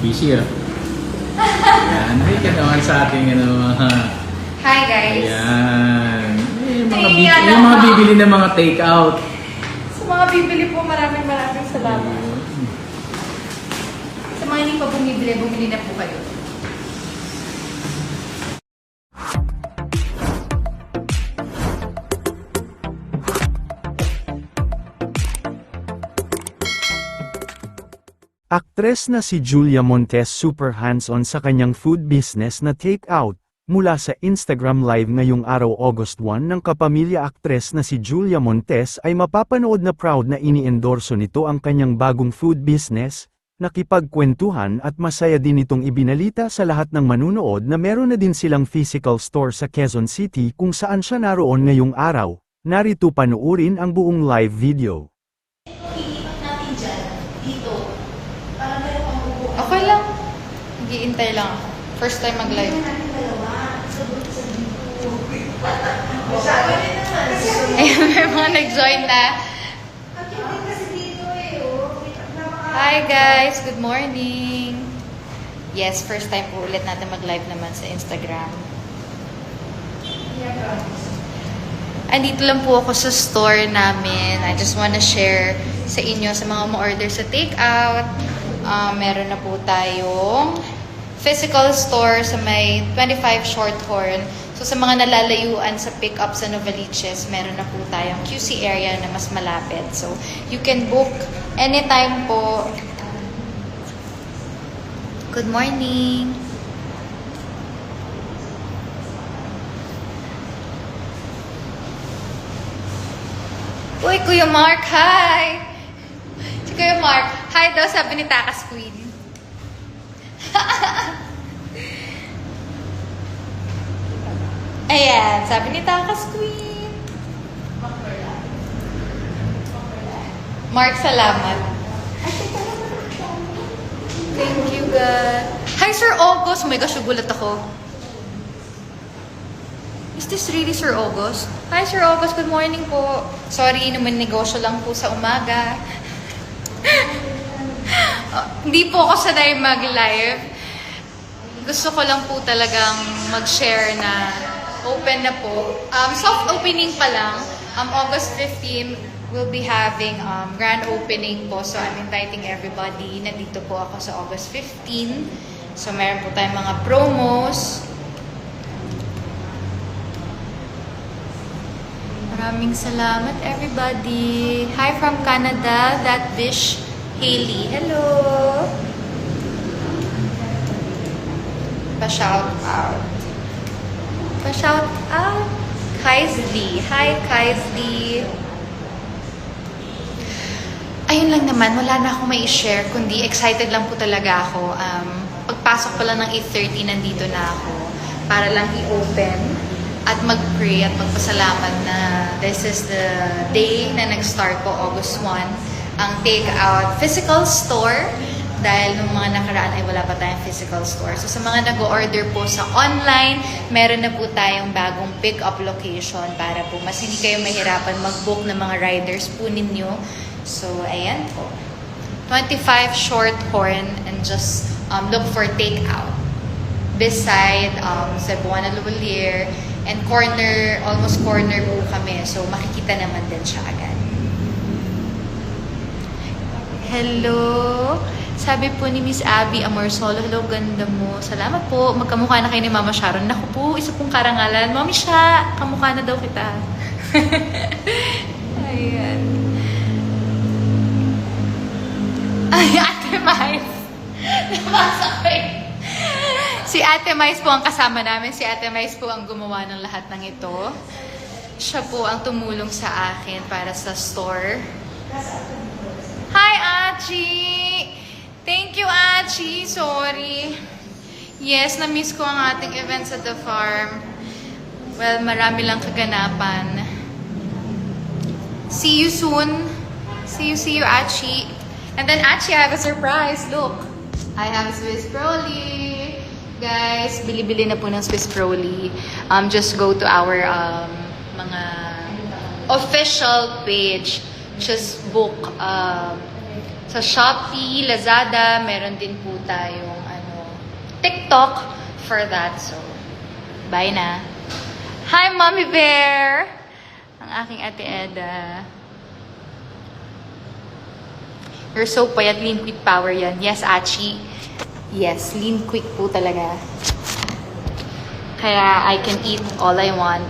Busy ah. Ayan, hi ka naman sa ating Hi guys! ayan. Nahihiya Yung mga ako. bibili ng mga take-out. Sa mga bibili po, maraming salamat. Sa mga hindi pa bumili na po kayo. Aktres na si Julia Montes super hands-on sa kanyang food business na take-out. Mula sa Instagram Live ngayong araw August 1 ng kapamilya aktres na si Julia Montes ay mapapanood na proud na iniendorso nito ang kanyang bagong food business, nakipagkwentuhan at masaya din itong ibinalita sa lahat ng manunood na meron na din silang physical store sa Quezon City kung saan siya naroon ngayong araw. Narito panoorin ang buong live video. Okay lang. Nag-iintay lang ako. First time mag-live. Ayun, may mga nag-join na. Hi guys! Good morning! Yes, first time po ulit natin mag-live naman sa Instagram. Andito lang po ako sa store namin. I just wanna share sa inyo sa mga ma-order sa takeout. Meron na po tayong physical store sa may 25 Shorthorn. So sa mga nalalayuan sa pick-up sa Novaliches, meron na po tayong QC area na mas malapit. So you can book anytime po. Good morning! Uy, Kuya Mark, hi! Si Kuya Mark, hi daw, sabi ni Takas Queen. Ayan, sabi ni Takas Queen. Mark, salamat. Thank you, God. Hi, Sir August. Oh my gosh, nagulat ako. Is this really Sir August? Hi, Sir August. Good morning po. Sorry, naman negosyo lang po sa umaga. Hindi po ako sanay mag-live. Gusto ko lang po talagang mag-share na open na po. Soft opening pa lang. August 15, we'll be having grand opening po. So, I'm inviting everybody. Nandito po ako sa August 15. So, meron po tayong mga promos. Maraming salamat, everybody. Hi from Canada, that Vish Haley. Hello! Pa-shout out. Pa-shout out. Kaisli. Hi, Kaisli. Ayun lang naman, wala na akong may share, kundi excited lang po talaga ako. Pagpasok pala ng 8:30, nandito na ako para lang i-open at mag-pray at magpasalamat na this is the day na nag-start po, August 1, ang take-out physical store dahil nung mga nakaraan ay wala pa tayong physical store. So sa mga nag-order po sa online, meron na po tayong bagong pick-up location para po mas hindi kayo mahirapan mag-book ng mga riders po ninyo. So ayan po. 25 Shorthorn and just look for take-out. Beside Cebuana Lavalier and corner, almost corner po kami. So makikita naman din siya agad. Hello! Sabi po ni Miss Abby Amorsolo, hello, ganda mo. Salamat po. Magkamukha na kayo ni Mama Sharon. Naku po, isa pong karangalan. Mami siya, kamukha na daw kita. Ayan. Ay, Ate Mais. Nabasa ko eh. Si Ate Mais po ang kasama namin. Si Ate Mais po ang gumawa ng lahat ng ito. Siya po ang tumulong sa akin para sa store. Hi, Achi! Thank you, Achi. Sorry. Yes, na-miss ko ang ating events at the farm. Well, marami lang kaganapan. See you soon. See you, Achi. And then, Achi, I have a surprise. Look. I have Swiss Proli. Guys, bili-bili na po ng Swiss Proli. Just go to our mga official page. Just book sa Shopee, Lazada, meron din po tayong TikTok for that. So, bye na. Hi, Mommy Bear! Ang aking ate Eda. You're so payat, lean quick power yan. Yes, Achi. Yes, lean quick po talaga. Kaya I can eat all I want.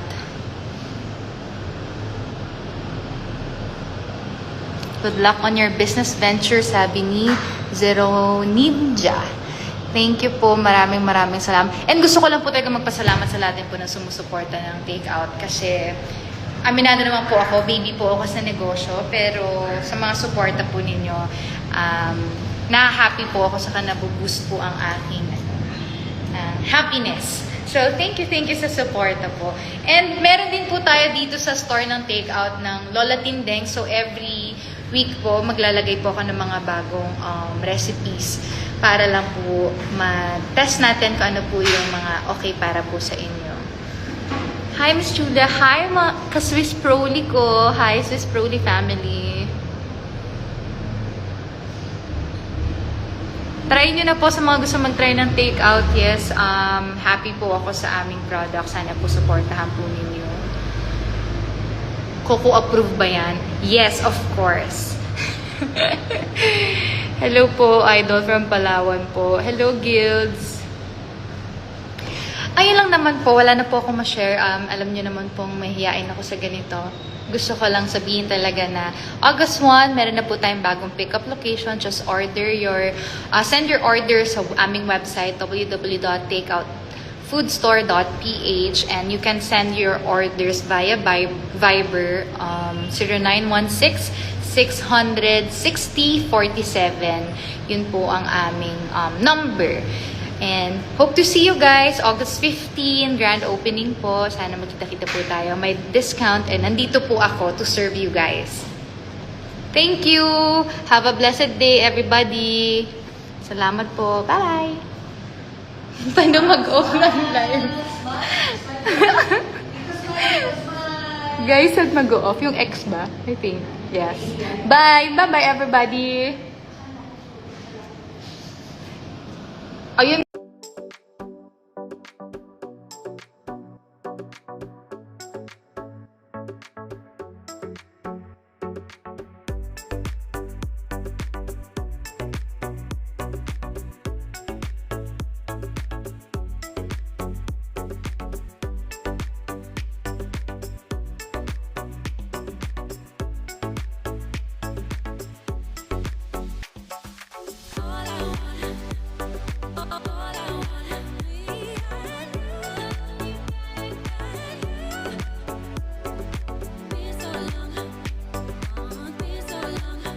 Good luck on your business venture, sabi ni Zero Ninja. Thank you po. Maraming salamat. And gusto ko lang po talaga magpasalamat sa lahat din po na sumusuporta ng Takeout. Kasi, aminado naman po ako, baby po ako sa negosyo. Pero, sa mga suporta po ninyo, na-happy po ako saka nabuboost po ang aking happiness. So, thank you sa suporta po. And, meron din po tayo dito sa store ng Takeout ng Lola Tindeng. So, every week po, maglalagay po ako ng mga bagong recipes para lang po ma-test natin kung ano po yung mga okay para po sa inyo. Hi, Miss Julia. Hi, ka-Swiss Proli ko. Hi, Swiss Proli family. Try nyo na po sa mga gusto mag-try ng Takeout. Yes, happy po ako sa aming product. Sana po supportahan po ninyo. Coco approve ba yan? Yes, of course. Hello po, Idol from Palawan po. Hello, Guilds. Ayun lang naman po, wala na po ako ma-share. Alam nyo naman pong mahihiyain ako sa ganito. Gusto ko lang sabihin talaga na August 1, meron na po tayong bagong pickup location. Just send your order sa aming website, www.takeoutfoodstore.ph, and you can send your orders via Viber 0916-600-6047. Yun po ang aming number. And hope to see you guys August 15, grand opening po. Sana magkita-kita po tayo. May discount and nandito po ako to serve you guys. Thank you! Have a blessed day, everybody! Salamat po. Bye! Paano mag-off ng live? Guys, saan mag-off? Yung X ba? I think. Yes. Bye! Bye-bye, everybody! Ayun.